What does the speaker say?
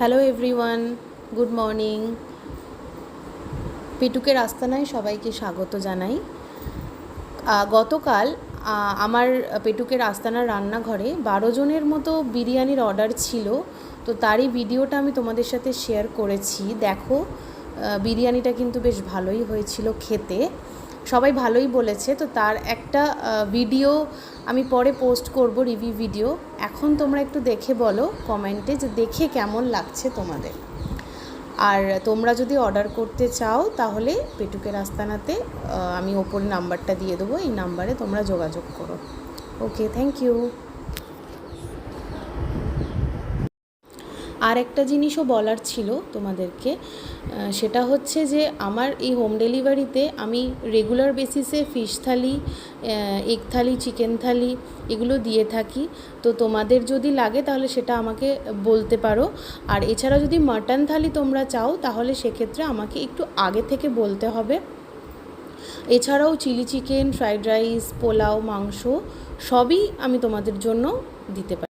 Hello everyone, good morning. পেটুকের আস্তানায় সবাইকে স্বাগত জানাই। গতকাল আমার পেটুকের আস্তানার রান্নাঘরে 12 জনের মতো বিরিয়ানির অর্ডার ছিল, তো তারই ভিডিওটা আমি তোমাদের সাথে শেয়ার করেছি। দেখো, বিরিয়ানিটা কিন্তু বেশ ভালোই হয়েছিল খেতে, সবাই ভালোই বলেছে। তো তার একটা ভিডিও আমি পরে পোস্ট করব, রিভিউ ভিডিও। এখন তোমরা একটু দেখে বলো কমেন্টে যে দেখে কেমন লাগছে তোমাদের। আর তোমরা যদি অর্ডার করতে চাও তাহলে পেটুকের আস্তানাতে আমি ওপরে নাম্বারটা দিয়ে দেবো, এই নাম্বারে তোমরা যোগাযোগ করো। ওকে, থ্যাংক ইউ। আর একটা জিনিসও বলার ছিল তোমাদেরকে, সেটা হচ্ছে যে আমার এই হোম ডেলিভারিতে আমি রেগুলার বেসিসে ফিশ থালি, এগ থালি, চিকেন থালি এগুলো দিয়ে থাকি। তো তোমাদের যদি লাগে তাহলে সেটা আমাকে বলতে পারো। আর এছাড়া যদি মাটন থালি তোমরা চাও তাহলে সেক্ষেত্রে আমাকে একটু আগে থেকে বলতে হবে। এছাড়াও chilli chicken, fried rice, pulao, মাংস সবই আমি তোমাদের জন্য দিতে পারি।